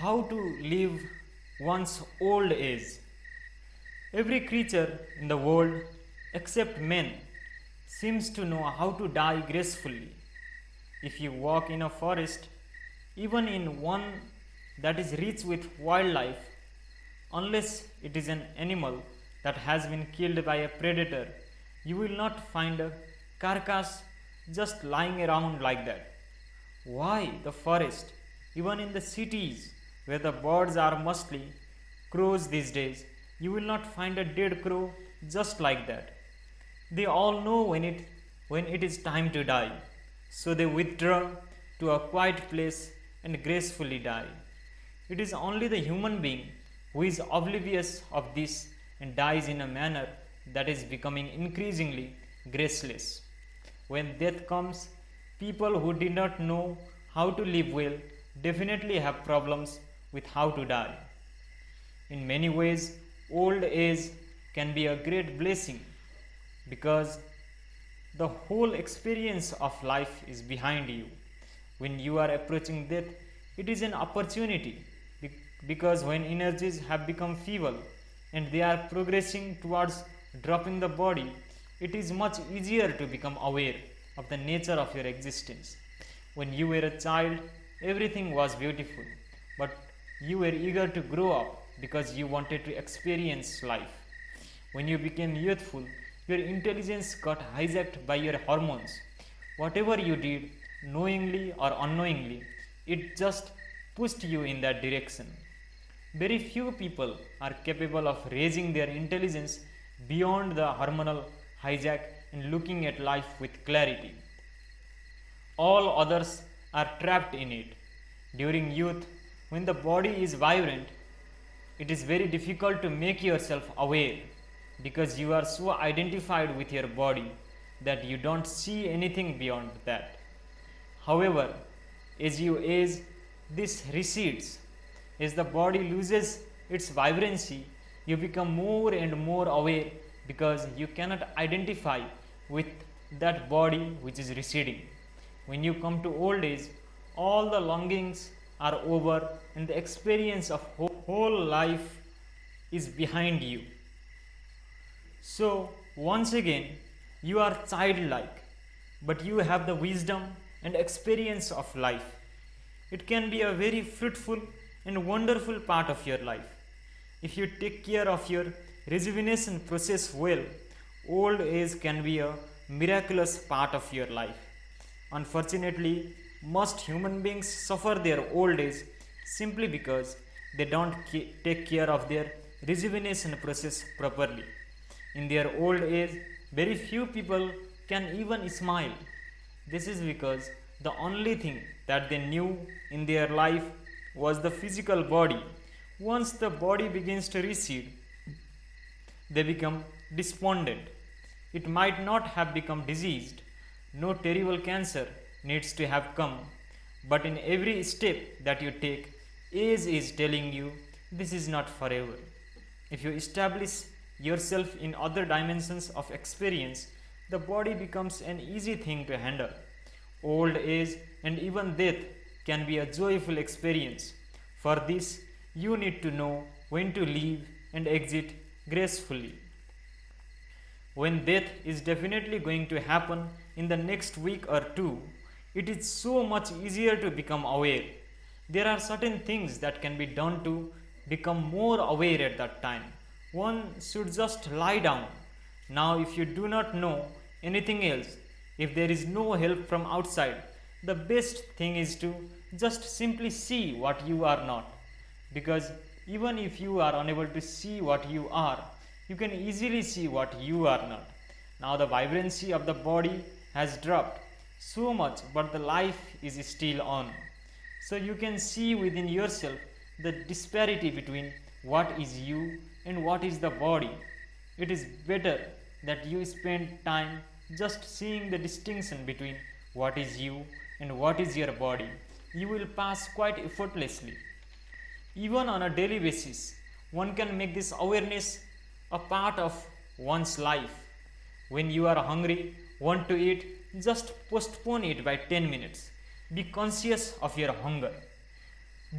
How to live one's old age. Every creature in the world, except men, seems to know how to die gracefully. If you walk in a forest, even in one that is rich with wildlife, unless it is an animal that has been killed by a predator, you will not find a carcass just lying around like that. Why the forest? Even in the cities where the birds are mostly crows these days, you will not find a dead crow just like that. They all know when it is time to die, so they withdraw to a quiet place and gracefully die. It is only the human being who is oblivious of this and dies in a manner that is becoming increasingly graceless. When death comes, people who did not know how to live well definitely have problems with how to die. In many ways, old age can be a great blessing because the whole experience of life is behind you. When you are approaching death, it is an opportunity because when energies have become feeble and they are progressing towards dropping the body, it is much easier to become aware of the nature of your existence. When you were a child, everything was beautiful, but you were eager to grow up because you wanted to experience life. When you became youthful, your intelligence got hijacked by your hormones. Whatever you did, knowingly or unknowingly, it just pushed you in that direction. Very few people are capable of raising their intelligence beyond the hormonal hijack and looking at life with clarity. All others are trapped in it. During youth, when the body is vibrant, it is very difficult to make yourself aware because you are so identified with your body that you don't see anything beyond that. However, as you age, this recedes. As the body loses its vibrancy, you become more and more aware because you cannot identify with that body which is receding. When you come to old age, all the longings are over and the experience of whole life is behind you. So, once again, you are childlike, but you have the wisdom and experience of life. It can be a very fruitful and wonderful part of your life. If you take care of your rejuvenation process well, old age can be a miraculous part of your life. Unfortunately, most human beings suffer their old age simply because they don't take care of their rejuvenation process properly. In their old age, very few people can even smile. This is because the only thing that they knew in their life was the physical body. Once the body begins to recede, they become despondent. It might not have become diseased, no terrible cancer needs to have come, but in every step that you take, age is telling you this is not forever. If you establish yourself in other dimensions of experience, the body becomes an easy thing to handle. Old age and even death can be a joyful experience. For this, you need to know when to leave and exit gracefully. When death is definitely going to happen in the next week or two, it is so much easier to become aware. There are certain things that can be done to become more aware at that time. One should just lie down. Now, if you do not know anything else, if there is no help from outside, the best thing is to just simply see what you are not. Because even if you are unable to see what you are, you can easily see what you are not. Now the vibrancy of the body has dropped so much, but the life is still on. So you can see within yourself the disparity between what is you and what is the body. It is better that you spend time just seeing the distinction between what is you and what is your body. You will pass quite effortlessly. Even on a daily basis, one can make this awareness a part of one's life. When you are hungry, want to eat, just postpone it by 10 minutes. Be conscious of your hunger.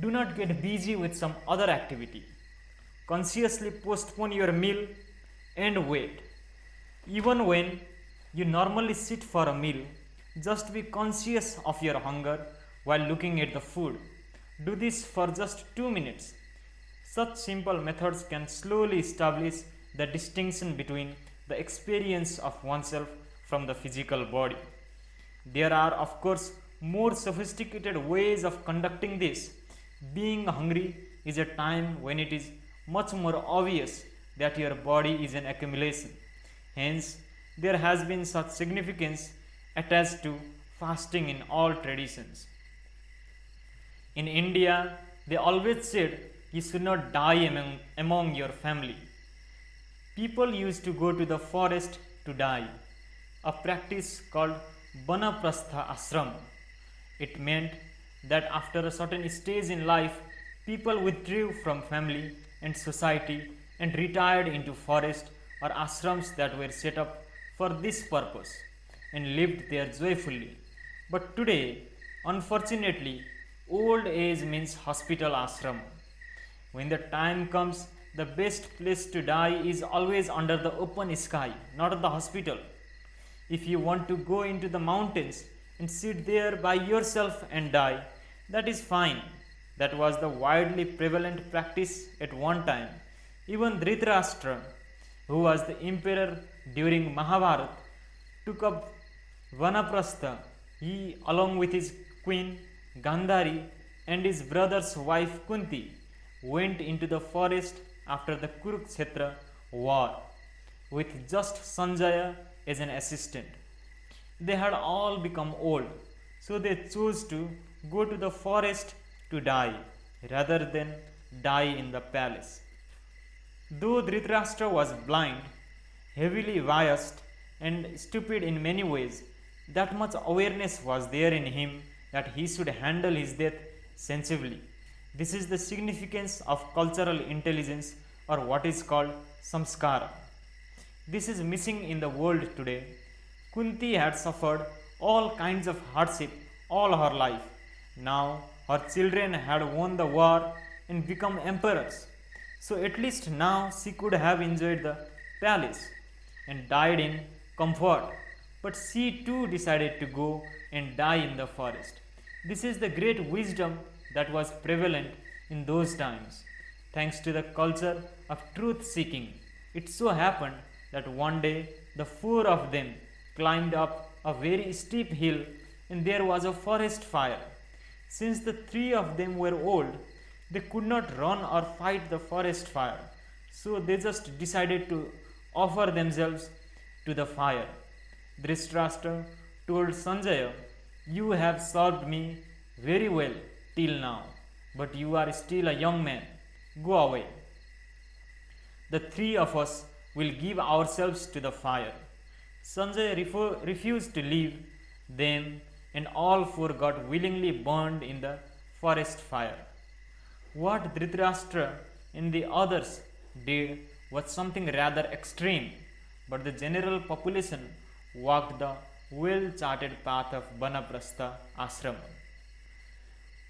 Do not get busy with some other activity. Consciously postpone your meal and wait. Even when you normally sit for a meal, just be conscious of your hunger while looking at the food. Do this for just 2 minutes. Such simple methods can slowly establish the distinction between the experience of oneself from the physical body. There are, of course, more sophisticated ways of conducting this. Being hungry is a time when it is much more obvious that your body is an accumulation. Hence, there has been such significance attached to fasting in all traditions. In India, they always said you should not die among your family. People used to go to the forest to die, a practice called Banaprastha Ashram. It meant that after a certain stage in life, people withdrew from family and society and retired into forest or ashrams that were set up for this purpose and lived there joyfully. But today, unfortunately, old age means hospital ashram. When the time comes, the best place to die is always under the open sky, not at the hospital. If you want to go into the mountains and sit there by yourself and die, that is fine. That was the widely prevalent practice at one time. Even Dhritarashtra, who was the emperor during Mahabharata, took up Vanaprastha. He, along with his queen Gandhari and his brother's wife Kunti, went into the forest after the Kurukshetra war with just Sanjaya as an assistant. They had all become old, so they chose to go to the forest to die rather than die in the palace. Though Dhritarashtra was blind, heavily biased, and stupid in many ways, that much awareness was there in him that he should handle his death sensibly. This is the significance of cultural intelligence, or what is called samskara. This is missing in the world today. Kunti had suffered all kinds of hardship all her life. Now her children had won the war and become emperors. So at least now she could have enjoyed the palace and died in comfort. But she too decided to go and die in the forest. This is the great wisdom that was prevalent in those times. Thanks to the culture of truth seeking, it so happened that one day the four of them climbed up a very steep hill and there was a forest fire. Since the three of them were old, they could not run or fight the forest fire, so they just decided to offer themselves to the fire. Dhritarashtra told Sanjaya, "You have served me very well till now, but you are still a young man. Go away. The three of us will give ourselves to the fire." Sanjay refused to leave them, and all four got willingly burned in the forest fire. What Dhritarashtra and the others did was something rather extreme, but the general population walked the well-charted path of Banaprastha ashram,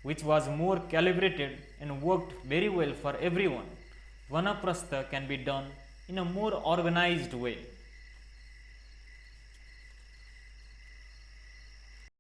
which was more calibrated and worked very well for everyone. Vanaprastha can be done in a more organized way.